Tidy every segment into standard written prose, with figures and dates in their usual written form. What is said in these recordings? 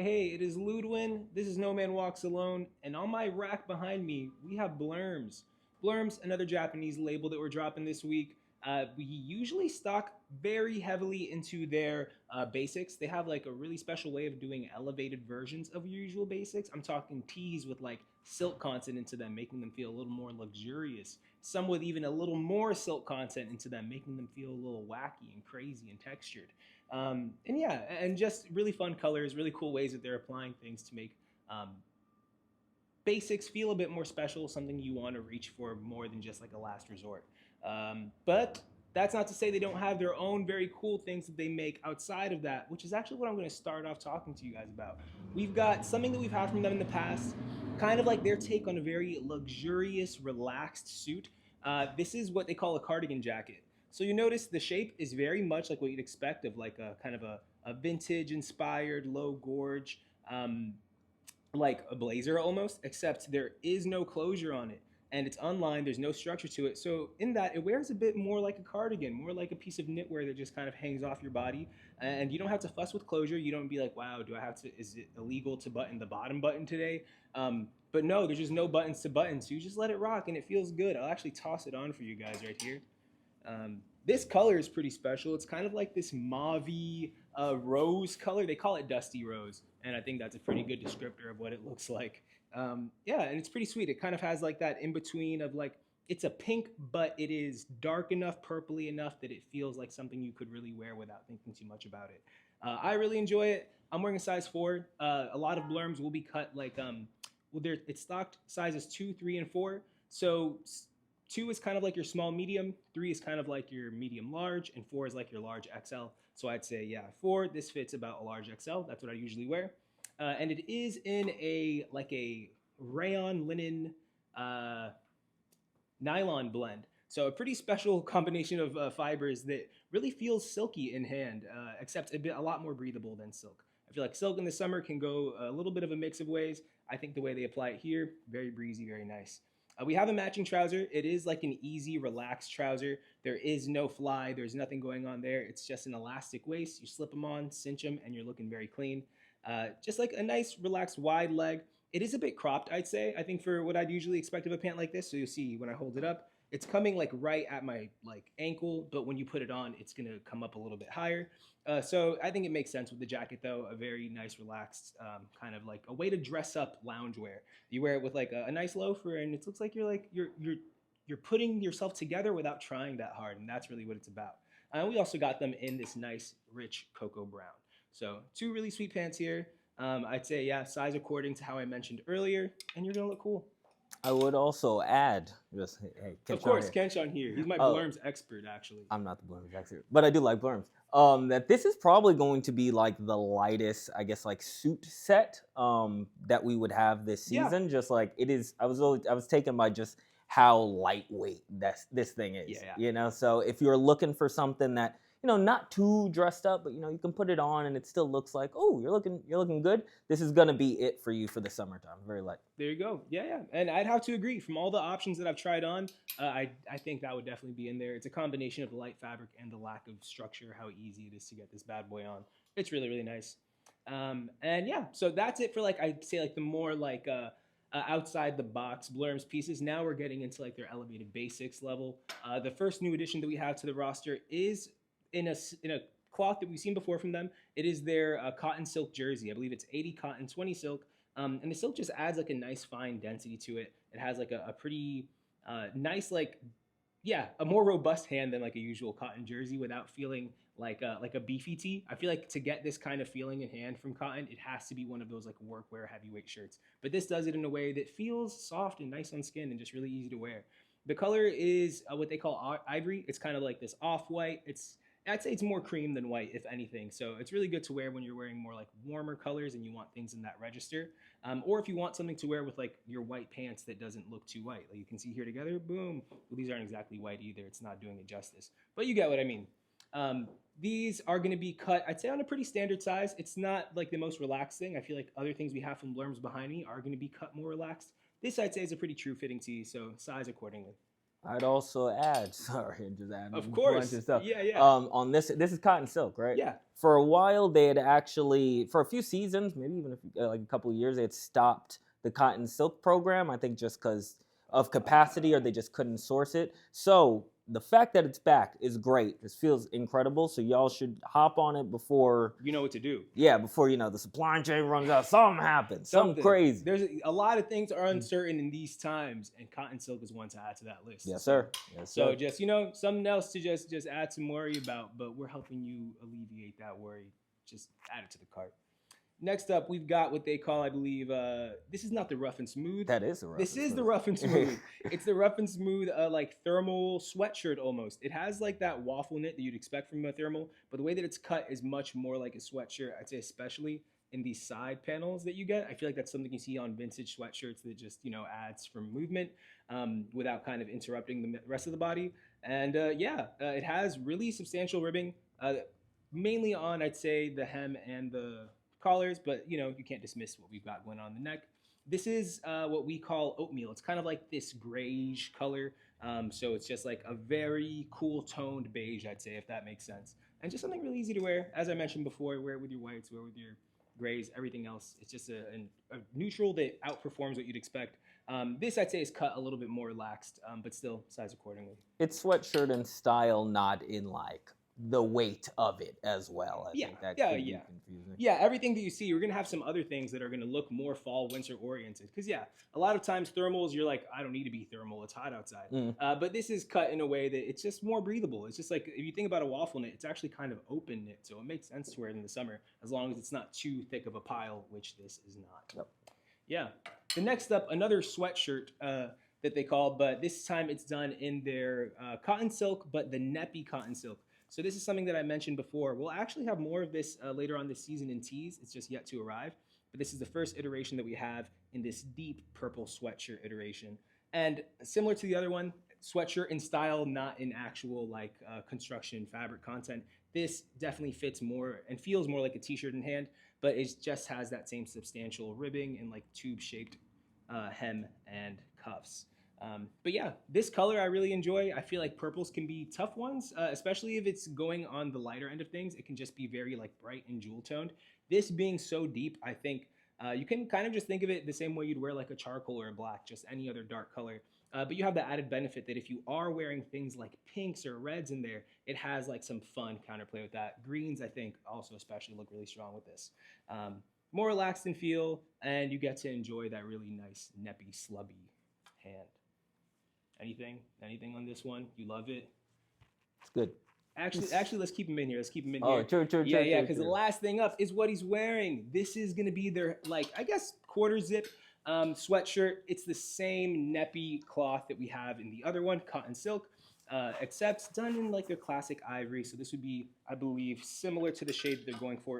Hey, it is Ludwin. This is No Man Walks Alone, and on my rack behind me, we have Blurhms. Blurhms, another Japanese label that we're dropping this week. We usually stock very heavily into their basics. They have like a really special way of doing elevated versions of your usual basics. I'm talking tees with like silk content into them, making them feel a little more luxurious. Some with even a little more silk content into them, making them feel a little wacky and crazy and textured. And yeah, and just really fun colors, really cool ways that they're applying things to make um, basics feel a bit more special, something you want to reach for more than just like a last resort. But that's not to say they don't have their own very cool things that they make outside of that, which is actually what I'm going to start off talking to you guys about. We've got something that we've had from them in the past, kind of like their take on a very luxurious, relaxed suit. This is what they call a cardigan jacket. So you notice the shape is very much like what you'd expect of like a kind of a vintage inspired low gorge like a blazer almost, except there is no closure on it and it's unlined. There's no structure to it. So in that, it wears a bit more like a cardigan, more like a piece of knitwear that just kind of hangs off your body. And you don't have to fuss with closure. You don't be like, wow, do I have to? Is it illegal to button the bottom button today? But no, there's just no buttons to button. So you just let it rock and it feels good. I'll actually toss it on for you guys right here. This color is pretty special. It's kind of like this mauve rose color. They call it dusty rose, and I think that's a pretty good descriptor of what it looks like. Yeah, and it's pretty sweet. It kind of has like that in between of like it's a pink, but it is dark enough, purpley enough that it feels like something you could really wear without thinking too much about it. I really enjoy it. I'm wearing a size 4. A lot of Blurms will be cut like well, it's stocked sizes 2, 3, and 4. So 2 is kind of like your small medium, 3 is kind of like your medium large, and 4 is like your large XL. So I'd say, yeah, 4, this fits about a large XL. That's what I usually wear. And it is in a like a rayon linen uh, nylon blend. So a pretty special combination of fibers that really feels silky in hand, except a lot more breathable than silk. I feel like silk in the summer can go a little bit of a mix of ways. I think the way they apply it here, very breezy, very nice. We have a matching trouser. It is like an easy, relaxed trouser. There is no fly. There's nothing going on there. It's just an elastic waist. You slip them on, cinch them, and you're looking very clean. Just like a nice, relaxed, wide leg. It is a bit cropped, I'd say. I think for what I'd usually expect of a pant like this. So you'll see when I hold it up, it's coming like right at my like ankle, but when you put it on, it's gonna come up a little bit higher. So I think it makes sense with the jacket though. A very nice, relaxed, kind of like a way to dress up loungewear. You wear it with like a nice loafer, and it looks like you're putting yourself together without trying that hard, and that's really what it's about. We also got them in this nice, rich cocoa brown. So 2 really sweet pants here. I'd say yeah, size according to how I mentioned earlier, and you're gonna look cool. I would also add, just hey, Of catch on course, here. Kenshawn here. He's my Oh, Blurms expert, actually. I'm not the Blurms expert, but I do like Blurms. That this is probably going to be like the lightest, I guess, like suit set that we would have this Yeah, season. Just like it is, I was taken by just how lightweight this thing yeah, is. yeah. So if you're looking for something that not too dressed up, but you can put it on and it still looks like, oh, you're looking good. This is gonna be it for you for the summertime. Very light. There you go. Yeah, yeah. And I'd have to agree. From all the options that I've tried on, I think that would definitely be in there. It's a combination of the light fabric and the lack of structure, how easy it is to get this bad boy on. It's really, really nice. And yeah, so that's it for like, I'd say like the more like outside the box Blurms pieces. Now we're getting into like their elevated basics level. The first new addition that we have to the roster is in a cloth that we've seen before from them. It is their cotton silk jersey. I believe it's 80 cotton, 20 silk. And the silk just adds like a nice fine density to it. It has like a pretty nice like yeah, a more robust hand than like a usual cotton jersey without feeling like a beefy tee. I feel like to get this kind of feeling in hand from cotton, it has to be one of those like workwear heavyweight shirts. But this does it in a way that feels soft and nice on skin and just really easy to wear. The color is what they call ivory. It's kind of like this off white. I'd say it's more cream than white, if anything. So it's really good to wear when you're wearing more like warmer colors and you want things in that register. Or if you want something to wear with like your white pants that doesn't look too white. Like you can see here together, boom. Well, these aren't exactly white either. It's not doing it justice. But you get what I mean. These are going to be cut, I'd say, on a pretty standard size. It's not like the most relaxed thing. I feel like other things we have from Blurms behind me are going to be cut more relaxed. This, I'd say, is a pretty true fitting tee, so size accordingly. I'd also add, sorry, I'm just adding Of a bunch course. of stuff. Yeah, yeah. On this is cotton silk, right? Yeah. For a while, they had actually, for a few seasons, maybe even like a couple of years, they had stopped the cotton silk program. I think just because of capacity, or they just couldn't source it. So the fact that it's back is great. This feels incredible. So y'all should hop on it before, You know what to do. yeah, before the supply chain runs out. Something happens. Something crazy. There's a lot of things are uncertain in these times, and cotton silk is one to add to that list. Yes, sir. Yes, So sir. just something else to just add some worry about, but we're helping you alleviate that worry. Just add it to the cart. Next up, we've got what they call, I believe, this is not the rough and smooth. That is the rough. This is the rough and smooth. It's the rough and smooth, like thermal sweatshirt almost. It has like that waffle knit that you'd expect from a thermal, but the way that it's cut is much more like a sweatshirt. I'd say especially in these side panels that you get. I feel like that's something you see on vintage sweatshirts that just adds from movement without kind of interrupting the rest of the body. And it has really substantial ribbing, mainly on, I'd say, the hem and the collars, but you can't dismiss what we've got going on the neck. This is what we call oatmeal. It's kind of like this grayish color, so it's just like a very cool toned beige, I'd say, if that makes sense, and just something really easy to wear. As I mentioned before, wear it with your whites, wear it with your grays, everything else. It's just a neutral that outperforms what you'd expect. This, I'd say, is cut a little bit more relaxed, but still size accordingly. It's sweatshirt in style, not in like the weight of it as well. I think that could be confusing. Yeah, everything that you see, you're going to have some other things that are going to look more fall, winter oriented. Because, a lot of times thermals, you're like, I don't need to be thermal. It's hot outside. But this is cut in a way that it's just more breathable. It's just like, if you think about a waffle knit, it's actually kind of open knit. So it makes sense to wear it in the summer, as long as it's not too thick of a pile, which this is not. Yep. Yeah. The next up, another sweatshirt that they call, but this time it's done in their cotton silk, but the Neppy cotton silk. So this is something that I mentioned before. We'll actually have more of this later on this season in tees. It's just yet to arrive. But this is the first iteration that we have in this deep purple sweatshirt iteration. And similar to the other one, sweatshirt in style, not in actual like construction fabric content. This definitely fits more and feels more like a t-shirt in hand, but it just has that same substantial ribbing and like tube-shaped hem and cuffs. But yeah, this color I really enjoy. I feel like purples can be tough ones, especially if it's going on the lighter end of things. It can just be very like bright and jewel toned. This being so deep, I think you can kind of just think of it the same way you'd wear like a charcoal or a black, just any other dark color. But you have the added benefit that if you are wearing things like pinks or reds in there, it has like some fun counterplay with that. Greens, I think, also especially look really strong with this. More relaxed in feel, and you get to enjoy that really nice, neppy, slubby hand. Anything on this one? You love it? It's good. Actually, let's keep him in here. Oh, true. Yeah, because the last thing up is what he's wearing. This is gonna be their, like, I guess, quarter zip sweatshirt. It's the same Neppy cloth that we have in the other one, cotton silk, except it's done in like their classic ivory. So this would be, I believe, similar to the shade they're going for.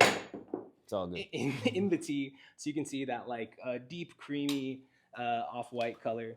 It's all good. In the tee, so you can see that like deep, creamy, off-white color.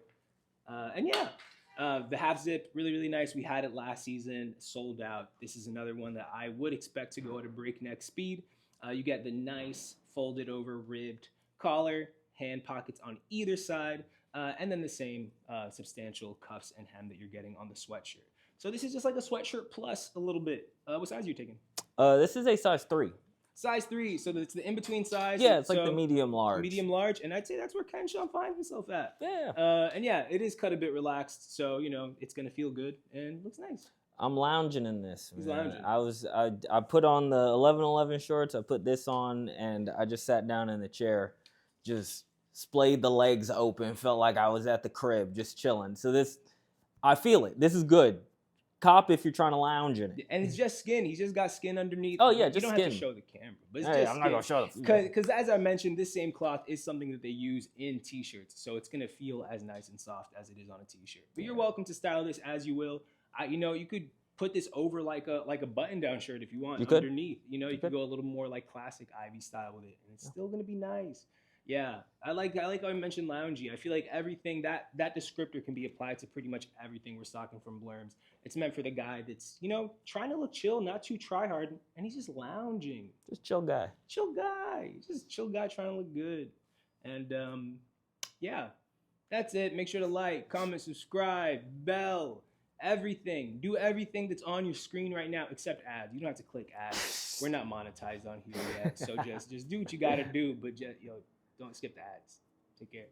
The half zip, really, really nice. We had it last season, sold out. This is another one that I would expect to go at a breakneck speed. You get the nice folded over ribbed collar, hand pockets on either side, and then the same substantial cuffs and hem that you're getting on the sweatshirt. So this is just like a sweatshirt plus a little bit. What size are you taking? This is a size 3. Size 3, so it's the in-between size. Yeah, it's like the medium large. Medium large, and I'd say that's where Ken Sean finds himself at. Yeah. And yeah, it is cut a bit relaxed, so it's gonna feel good and looks nice. I'm lounging in this. He's lounging. I put on the 11:11 shorts. I put this on, and I just sat down in the chair, just splayed the legs open. Felt like I was at the crib, just chilling. So this, I feel it. This is good. Cop if you're trying to lounge in it. And it's just skin. He's just got skin underneath. Oh yeah, you just don't skin. have to show the camera, but it's hey, just I'm not gonna show the because as I mentioned, this same cloth is something that they use in t-shirts, so it's gonna feel as nice and soft as it is on a t-shirt. But you're welcome to style this as you will. You could put this over like a button-down shirt if you want. Underneath. You could go a little more like classic Ivy style with it, and it's still gonna be nice. Yeah, I like how I mentioned loungy. I feel like everything that descriptor can be applied to pretty much everything we're stocking from Blurhms. It's meant for the guy that's trying to look chill, not too try hard, and he's just lounging. Just chill guy. Just chill guy trying to look good. And yeah, That's it. Make sure to like, comment, subscribe, bell, everything. Do everything that's on your screen right now except ads. You don't have to click ads. We're not monetized on here yet, so just do what you gotta do, but just don't skip the ads. Take care.